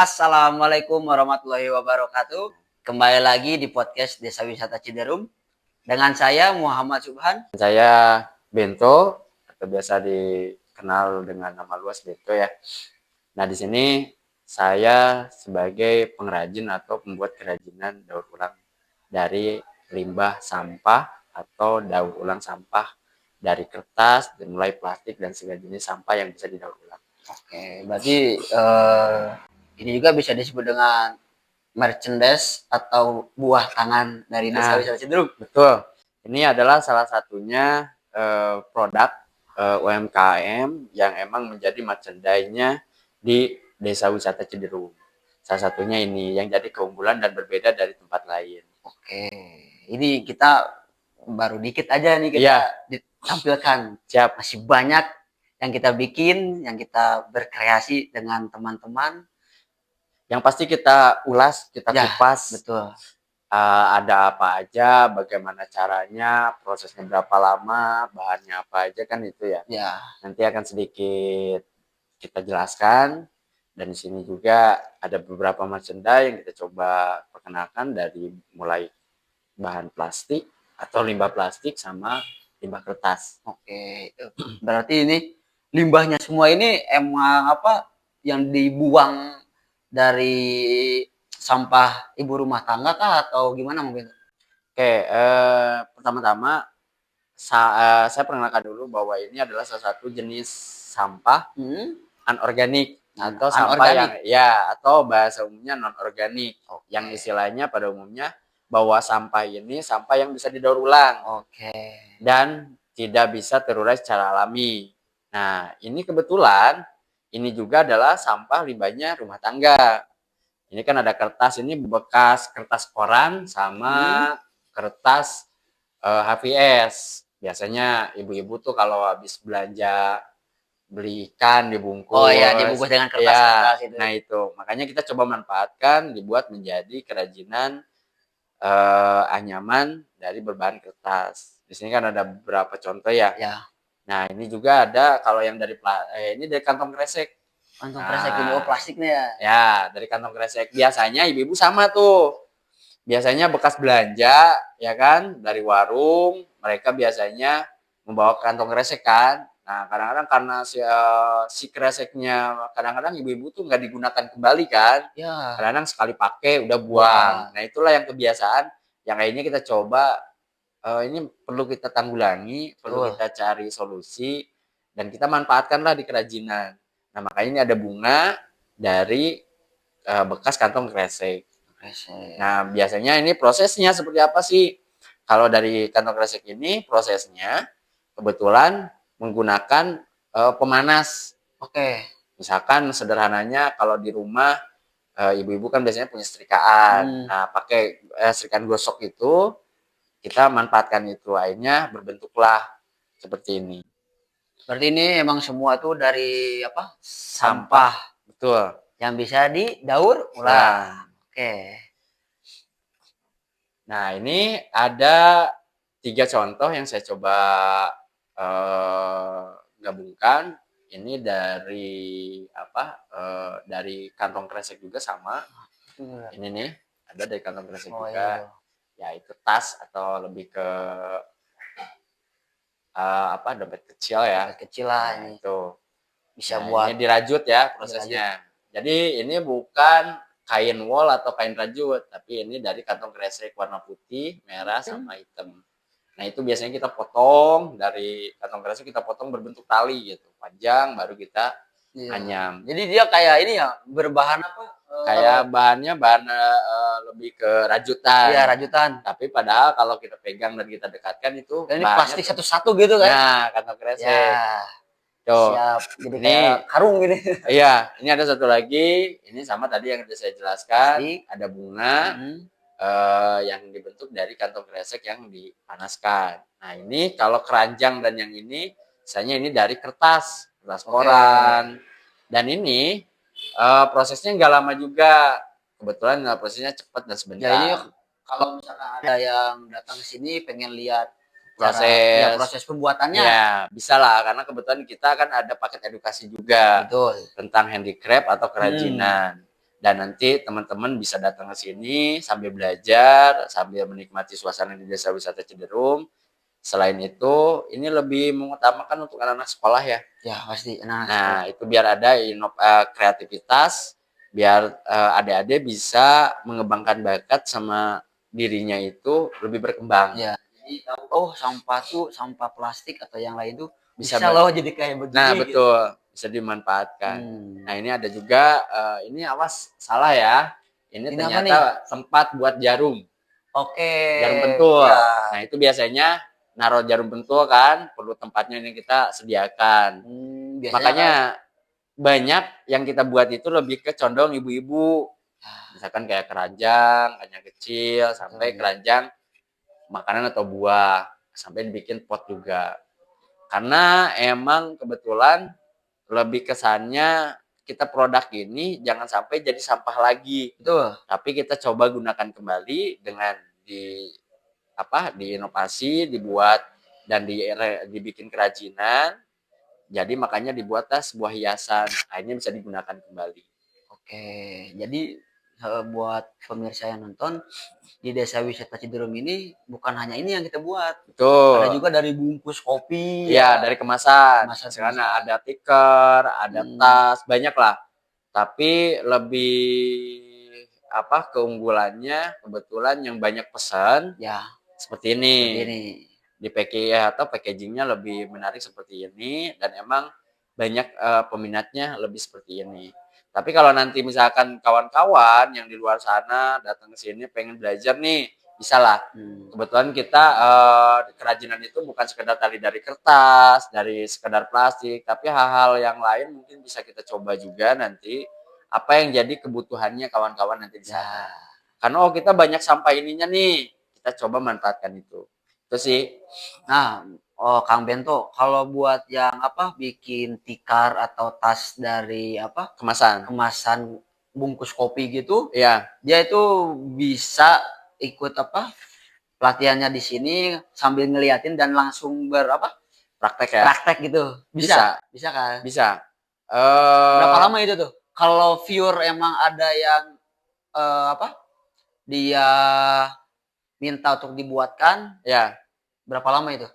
Assalamualaikum warahmatullahi wabarakatuh. Kembali lagi di podcast Desa Wisata Ciderum dengan saya Muhammad Subhan. Saya Bento atau biasa dikenal dengan nama luas Bento ya. Nah, di sini saya sebagai pengrajin atau pembuat kerajinan daur ulang dari limbah sampah atau daur ulang sampah dari kertas, dan mulai plastik dan segala jenis sampah yang bisa didaur ulang. Oke, berarti ini juga bisa disebut dengan merchandise atau buah tangan dari Desa Wisata Ciderum. Betul. Ini adalah salah satunya produk UMKM yang emang menjadi merchandise-nya di Desa Wisata Ciderum. Salah satunya ini yang jadi keunggulan dan berbeda dari tempat lain. Oke, ini kita baru dikit aja nih kita ditampilkan. Siap. Masih banyak yang kita bikin, yang kita berkreasi dengan teman-teman. Yang pasti kita ulas, kita kupas. Betul. Ada apa aja, bagaimana caranya, prosesnya berapa lama, bahannya apa aja kan itu ya. Nanti akan sedikit kita jelaskan. Dan di sini juga ada beberapa merchandise yang kita coba perkenalkan dari mulai bahan plastik atau limbah plastik sama limbah kertas. Oke, berarti ini limbahnya semua ini emang apa yang dibuang dari sampah ibu rumah tangga kah atau gimana mungkin? Oke, pertama-tama saya perkenalkan dulu bahwa ini adalah salah satu jenis sampah anorganik atau sampah yang atau bahasa umumnya non organik. Yang istilahnya pada umumnya bahwa sampah ini sampah yang bisa didaur ulang. Dan tidak bisa terurai secara alami. Nah, ini kebetulan ini juga adalah sampah limbahnya rumah tangga. Ini kan ada kertas, ini bekas kertas koran sama kertas HVS. Biasanya ibu-ibu tuh kalau habis belanja beli ikan dibungkus. Oh iya, dibungkus dengan kertas-kertas itu. Nah itu, makanya kita coba manfaatkan dibuat menjadi kerajinan anyaman dari berbahan kertas. Di sini kan ada beberapa contoh ya. Nah ini juga ada kalau yang dari ini dari kantong kresek. Kantong kresek ini plastiknya ya? Ya, dari kantong kresek. Biasanya ibu-ibu sama tuh. Biasanya bekas belanja ya kan dari warung, mereka biasanya membawa kantong kresek kan. Nah, kadang-kadang karena si kreseknya kadang-kadang ibu-ibu tuh nggak digunakan kembali kan. Kadang-kadang sekali pakai udah buang. Nah, itulah yang kebiasaan yang kayaknya kita coba ini perlu kita tanggulangi, perlu kita cari solusi dan kita manfaatkanlah di kerajinan. Nah, makanya ini ada bunga dari bekas kantong kresek. Nah, biasanya ini prosesnya seperti apa sih? Kalau dari kantong kresek ini prosesnya kebetulan menggunakan pemanas. Misalkan sederhananya kalau di rumah ibu-ibu kan biasanya punya setrikaan. Nah, pakai setrikaan gosok itu kita manfaatkan itu, akhirnya berbentuklah seperti ini. Berarti ini emang semua tuh dari apa? Sampah. Betul. Yang bisa didaur ulang. Nah, ini ada 3 contoh yang saya coba gabungkan. Ini dari apa? Dari kantong kresek juga sama. Ini nih, ada dari kantong kresek juga. Ya, itu tas atau lebih ke apa? Dompet kecil ya. Dompet kecil lah ini. Itu. Bisa buat ini dirajut ya prosesnya. Jadi ini bukan kain wol atau kain rajut, tapi ini dari kantong kresek warna putih, merah sama hitam. Nah, itu biasanya kita potong dari kantong kresek, kita potong berbentuk tali gitu, panjang, baru kita anyam. Jadi dia kayak ini ya, berbahan apa? Kayak bahannya bahan lebih ke rajutan. Iya, rajutan. Tapi padahal kalau kita pegang dan kita dekatkan itu ini plastik satu-satu gitu kan? Nah, kantong kresek. Tuh. Siap. Jadi ini kayak karung gini. Iya, ini ada satu lagi. Ini sama tadi yang sudah saya jelaskan. Ada bunga yang dibentuk dari kantong kresek yang dipanaskan. Nah, ini kalau keranjang dan yang ini, misalnya ini dari kertas koran. Dan ini prosesnya nggak lama juga. Kebetulan prosesnya cepat dan sebentar. Ya, ini kalau misalkan ada yang datang ke sini pengen lihat proses pembuatannya. Ya, bisa lah, karena kebetulan kita kan ada paket edukasi juga. Betul. Tentang handicraft atau kerajinan. Dan nanti teman-teman bisa datang ke sini sambil belajar, sambil menikmati suasana di Desa Wisata Ciderum. Selain itu, ini lebih mengutamakan untuk anak-anak sekolah ya. Ya pasti anak sekolah. Nah, itu biar ada kreativitas, biar adik-adik bisa mengembangkan bakat sama dirinya itu lebih berkembang. Ya. Jadi tahu oh sampah tuh sampah plastik atau yang lain tuh Bisa bisa loh jadi kayak Nah, begini gitu. betul, bisa dimanfaatkan. Nah, ini ada juga ini awas salah ya. Ini Ini apa nih? ternyata tempat buat jarum. Oke. Jarum pentul. Ya. Nah, itu biasanya naruh jarum pentul kan, perlu tempatnya yang kita sediakan. Biasanya Makanya banyak yang kita buat itu lebih ke condong ibu-ibu. Misalkan kayak keranjang kecil, sampai keranjang makanan atau buah, sampai dibikin pot juga. Karena emang kebetulan lebih kesannya kita produk ini jangan sampai jadi sampah lagi. betul. Tapi kita coba gunakan kembali dengan diinovasi, dibuat dan dibikin kerajinan. Jadi makanya dibuatlah sebuah hiasan. Akhirnya bisa digunakan kembali. Oke. Jadi buat pemirsa yang nonton di Desa Wisata Ciderum ini bukan hanya ini yang kita buat. Ada Betul. juga dari bungkus kopi Iya, dari kemasan. Kemasan. Karena ada tikar, ada tas, banyak lah. Tapi lebih keunggulannya kebetulan yang banyak pesan Ya, seperti ini. ini. Di atau packagingnya lebih menarik seperti ini dan emang banyak peminatnya lebih seperti ini. Tapi kalau nanti misalkan kawan-kawan yang di luar sana datang ke sini pengen belajar nih, bisa lah. Kebetulan kita kerajinan itu bukan sekedar tali dari kertas, dari sekedar plastik, tapi hal-hal yang lain mungkin bisa kita coba juga nanti apa yang jadi kebutuhannya kawan-kawan nanti di sana. Karena kita banyak sampah ininya nih, kita coba manfaatkan itu. Itu sih. Nah, Kang Bento, kalau buat yang bikin tikar atau tas dari kemasan bungkus kopi gitu, Iya. dia itu bisa ikut pelatihannya di sini sambil ngeliatin dan langsung Praktek ya. praktek gitu. Bisa kan? Bisa. Berapa lama itu tuh? Kalau viewer emang ada yang dia minta untuk dibuatkan, Ya. berapa lama itu?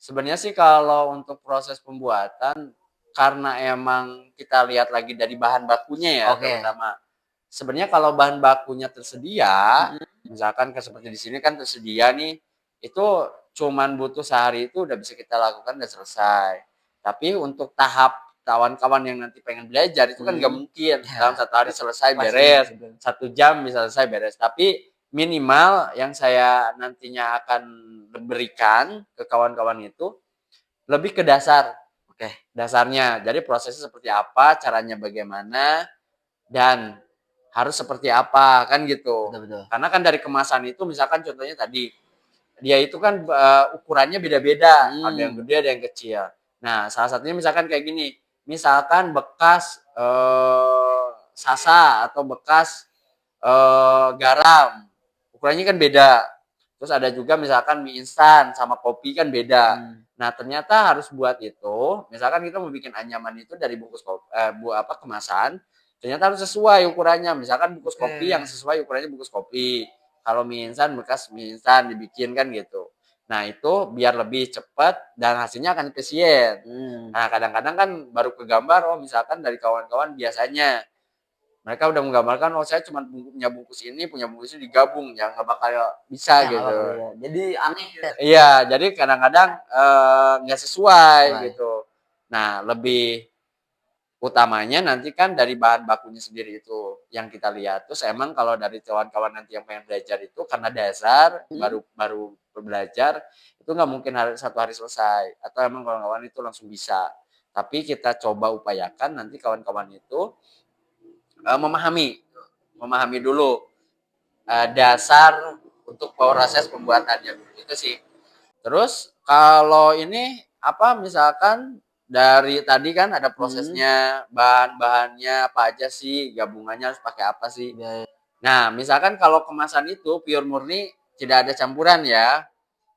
Sebenarnya sih kalau untuk proses pembuatan karena emang kita lihat lagi dari bahan bakunya ya, terutama. Sebenarnya kalau bahan bakunya tersedia, misalkan seperti di sini kan tersedia nih, itu cuman butuh sehari itu udah bisa kita lakukan dan selesai. Tapi untuk tahap kawan-kawan yang nanti pengen belajar itu kan nggak mungkin dalam 1 hari selesai beres, 1 jam bisa selesai beres. Tapi minimal yang saya nantinya akan berikan ke kawan-kawan itu lebih ke dasar. Dasarnya. Jadi prosesnya seperti apa, caranya bagaimana, dan harus seperti apa kan gitu. Betul. Karena kan dari kemasan itu misalkan contohnya tadi dia itu kan ukurannya beda-beda, ada yang gede ada yang kecil. Nah, salah satunya misalkan kayak gini, misalkan bekas sasa atau bekas garam, ukurannya kan beda. Terus ada juga misalkan mie instan sama kopi kan beda. Nah, ternyata harus buat itu, misalkan kita mau bikin anyaman itu dari bungkus kemasan, ternyata harus sesuai ukurannya. Misalkan bungkus kopi yang sesuai ukurannya bungkus kopi. Kalau mie instan bekas mie instan dibikin kan gitu. Nah, itu biar lebih cepat dan hasilnya akan efisien. Nah, kadang-kadang kan baru kegambar, misalkan dari kawan-kawan biasanya mereka udah menggambarkan, saya cuma punya bungkus ini digabung, ya nggak bakal bisa gitu. Jadi aneh ya. Iya, jadi kadang-kadang nggak sesuai gitu. Nah, lebih utamanya nanti kan dari bahan bakunya sendiri itu yang kita lihat. Terus emang kalau dari kawan-kawan nanti yang pengen belajar itu karena dasar baru belajar itu nggak mungkin 1 hari selesai atau emang kawan-kawan itu langsung bisa. Tapi kita coba upayakan nanti kawan-kawan itu memahami dulu dasar untuk proses pembuatannya itu sih. Terus kalau ini misalkan dari tadi kan ada prosesnya, bahan-bahannya apa aja sih, gabungannya harus pakai apa sih. Nah, misalkan kalau kemasan itu pure murni tidak ada campuran ya.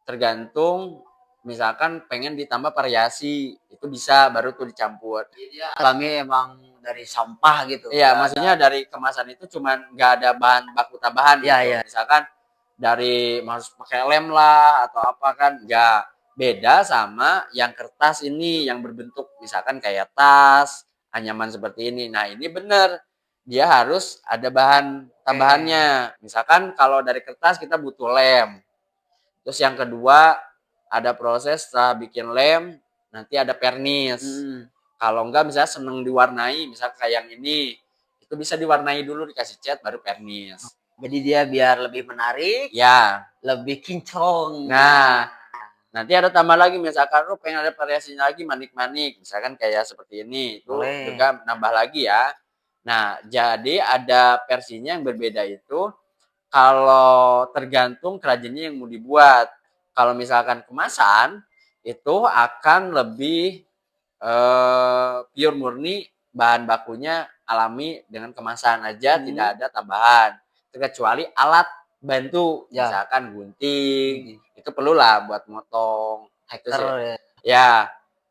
Tergantung misalkan pengen ditambah variasi, itu bisa baru tuh dicampur. Kami emang dari sampah gitu? Iya, Nggak ada. maksudnya dari kemasan itu cuman nggak ada bahan baku tambahan Iya, gitu. iya. Misalkan dari harus pakai lem lah atau apa kan, nggak. Beda sama yang kertas ini yang berbentuk misalkan kayak tas, anyaman seperti ini. Nah, ini bener, dia harus ada bahan tambahannya. Misalkan kalau dari kertas kita butuh lem. Terus yang kedua ada proses setelah bikin lem, nanti ada vernis. Mhm. Kalau enggak misalnya seneng diwarnai, misal kayak yang ini, itu bisa diwarnai dulu dikasih cat baru vernis. Jadi dia biar lebih menarik, Ya. lebih kinclong. Nah, nanti ada tambah lagi misalkan lu pengen ada variasinya lagi manik-manik, misalkan kayak seperti ini, itu Boleh. juga nambah lagi ya. Nah, jadi ada versinya yang berbeda itu kalau tergantung kerajinan yang mau dibuat. Kalau misalkan kemasan itu akan lebih pure murni bahan bakunya alami dengan kemasan aja, tidak ada tambahan. Kecuali alat bantu, Ya, misalkan gunting, ini itu perlulah buat motong. Itu hacker sih. ya. Ya.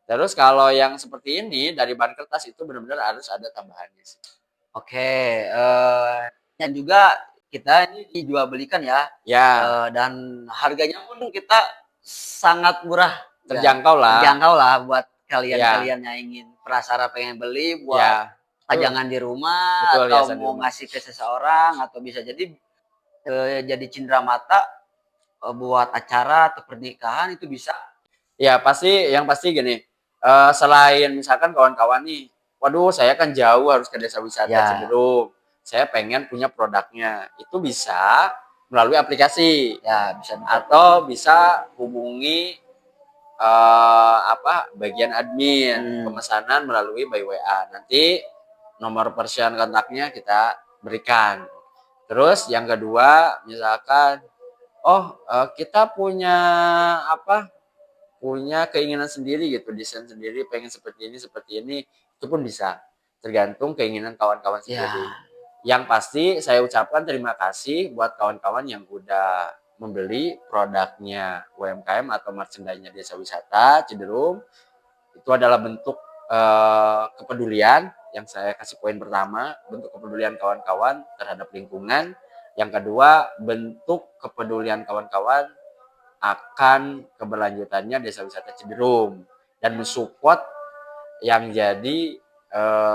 Terus kalau yang seperti ini dari bahan kertas itu benar-benar harus ada tambahannya sih. Oke, dan juga kita ini dijual belikan ya, Ya, dan harganya pun kita sangat murah ya, terjangkau lah. terjangkau lah buat Ya, kalian-kalian yang ingin prasarana pengen beli buat ya. Itu pajangan di rumah betul atau hiasan di mau rumah. ngasih ke seseorang atau bisa jadi, jadi cindera mata, buat acara atau pernikahan itu bisa. Ya, yang pasti gini, selain misalkan kawan-kawan nih, waduh saya kan jauh harus ke desa wisata Ya, Ciberung, saya pengen punya produknya. Itu bisa melalui aplikasi ya bisa atau bisa hubungi bagian admin mhm, pemesanan melalui by WA. Nanti nomor persian kontaknya kita berikan. Terus yang kedua, misalkan, oh kita punya apa punya keinginan sendiri gitu, desain sendiri, pengen seperti ini, itu pun bisa. Tergantung keinginan kawan-kawan sendiri. ya, Yang pasti saya ucapkan terima kasih buat kawan-kawan yang udah membeli produknya UMKM atau merchandise-nya Desa Wisata Ciderung. Itu adalah bentuk kepedulian yang saya kasih poin pertama, bentuk kepedulian kawan-kawan terhadap lingkungan. Yang kedua, bentuk kepedulian kawan-kawan akan keberlanjutannya Desa Wisata Ciberung dan mensupport yang jadi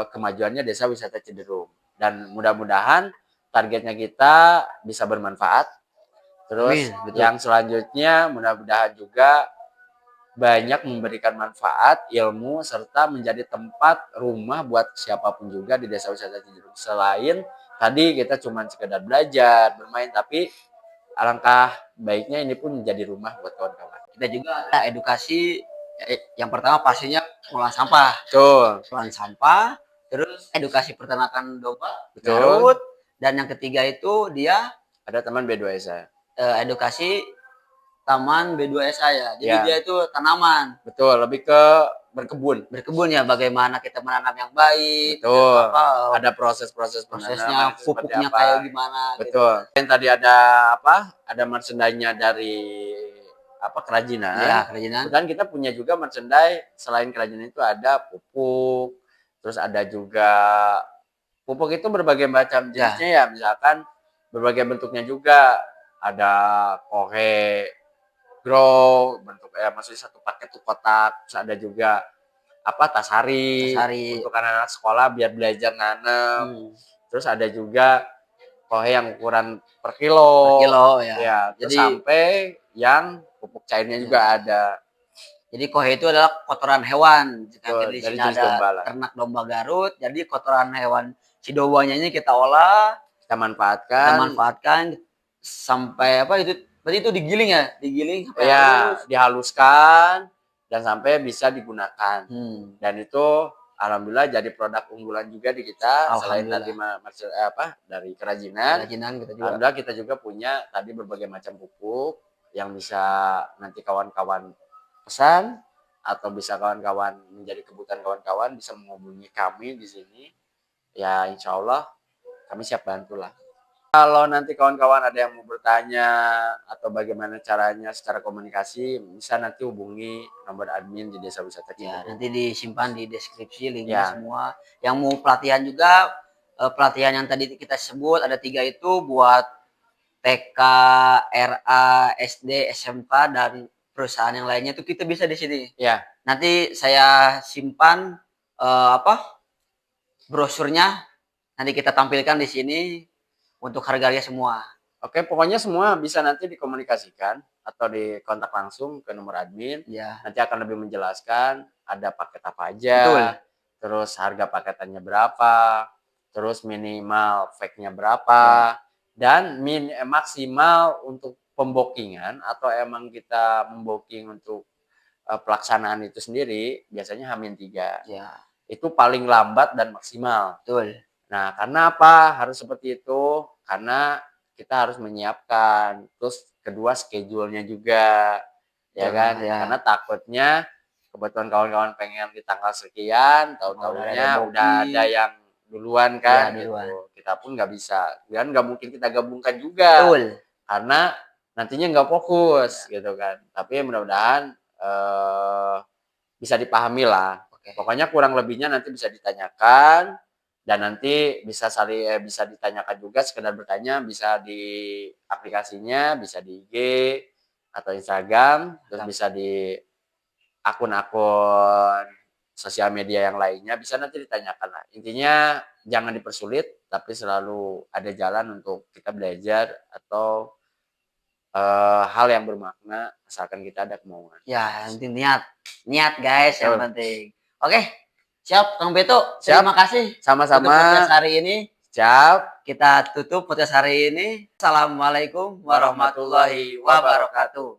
kemajuannya Desa Wisata Ciberung. Dan mudah-mudahan targetnya kita bisa bermanfaat. Terus amin, betul. yang selanjutnya mudah-mudahan juga banyak memberikan manfaat, ilmu, serta menjadi tempat rumah buat siapapun juga di Desa Wisata Cijeruk. Selain tadi kita cuma sekedar belajar, bermain, tapi alangkah baiknya ini pun menjadi rumah buat kawan-kawan. Kita juga ada edukasi, yang pertama pastinya pengelolaan sampah. Betul, Pengelolaan sampah, terus edukasi peternakan domba betul. Garut, dan yang ketiga itu dia, Ada teman B2SA. edukasi taman B2SA ya. Jadi dia Ya, itu tanaman, betul. Lebih ke berkebun. berkebun ya, bagaimana kita menanam yang baik, Betul. apa, Ada proses-proses penanaman prosesnya, itu seperti pupuknya kayak apa. gimana gitu. Betul. Yang tadi ada Ada merchandise-nya dari Ya, kerajinan. kerajinan. Kemudian kita punya juga merchandise selain kerajinan itu ada pupuk, terus ada juga pupuk itu berbagai macam Ya, jenisnya ya, misalkan berbagai bentuknya juga. Ada kohe, grow, maksudnya satu paket tuh kotak, terus ada juga tasari Tasari. untuk anak-anak sekolah biar belajar nanam. Hmm, Terus ada juga kohe yang ukuran per per kilo, kilo ya. ya, terus Jadi sampai yang pupuk cairnya ya, juga ada. jadi kohe itu adalah kotoran hewan. Jika Betul, di dari sini jenis ada domba lah. ternak domba Garut, jadi kotoran hewan si dombanya ini kita olah, Kita kita manfaatkan, manfaatkan sampai apa itu? Berarti itu digiling ya, digiling sampai ya, halus. dihaluskan dan sampai bisa digunakan. Hmm, Dan itu alhamdulillah jadi produk unggulan juga di kita selain tadi alhamdulillah. dari kerajinan. Kerajinan kita juga. Alhamdulillah kita juga punya tadi berbagai macam pupuk yang bisa nanti kawan-kawan pesan atau bisa kawan-kawan menjadi kebutuhan kawan-kawan bisa menghubungi kami di sini. Ya insya Allah kami siap bantu lah. Kalau nanti kawan-kawan ada yang mau bertanya atau bagaimana caranya secara komunikasi, bisa nanti hubungi nomor admin di Desa Wisata Ya, Ciberem. nanti disimpan di deskripsi linknya Ya. semua. Yang mau pelatihan juga, pelatihan yang tadi kita sebut ada 3 itu buat TK, RA, SD, SMK dan perusahaan yang lainnya itu kita bisa di sini. Ya. Nanti saya simpan brosurnya, nanti kita tampilkan di sini untuk harganya semua. Oke, pokoknya semua bisa nanti dikomunikasikan atau dikontak langsung ke nomor admin. Ya. Nanti akan lebih menjelaskan ada paket apa aja, Betul. terus harga paketannya berapa, terus minimal fake-nya berapa, dan maksimal untuk pembokingan atau emang kita memboking untuk pelaksanaan itu sendiri biasanya H-3. Ya. Itu paling lambat dan maksimal. Betul. Nah, karena apa harus seperti itu? Karena kita harus menyiapkan, terus kedua schedule-nya juga, ya kan? Ya. Karena takutnya kebetulan kawan-kawan pengen di tanggal sekian, tahu-tahunya udah ada yang duluan kan, Ya, duluan. gitu. Kita pun nggak bisa, dan nggak mungkin kita gabungkan juga, Betul. karena nantinya nggak fokus, gitu kan. Tapi mudah-mudahan bisa dipahami lah. Oke. Pokoknya kurang lebihnya nanti bisa ditanyakan. Dan nanti bisa bisa ditanyakan juga, sekedar bertanya bisa di aplikasinya, bisa di IG atau Instagram, terus bisa di akun-akun sosial media yang lainnya, bisa nanti ditanyakan lah. Intinya jangan dipersulit, tapi selalu ada jalan untuk kita belajar atau hal yang bermakna asalkan kita ada kemauan. Ya, nanti niat guys yang penting. Oke. Siap, Kang Beto. Terima kasih. Sama-sama. Untuk podcast hari ini. Siap. Kita tutup podcast hari ini. Assalamualaikum warahmatullahi wabarakatuh.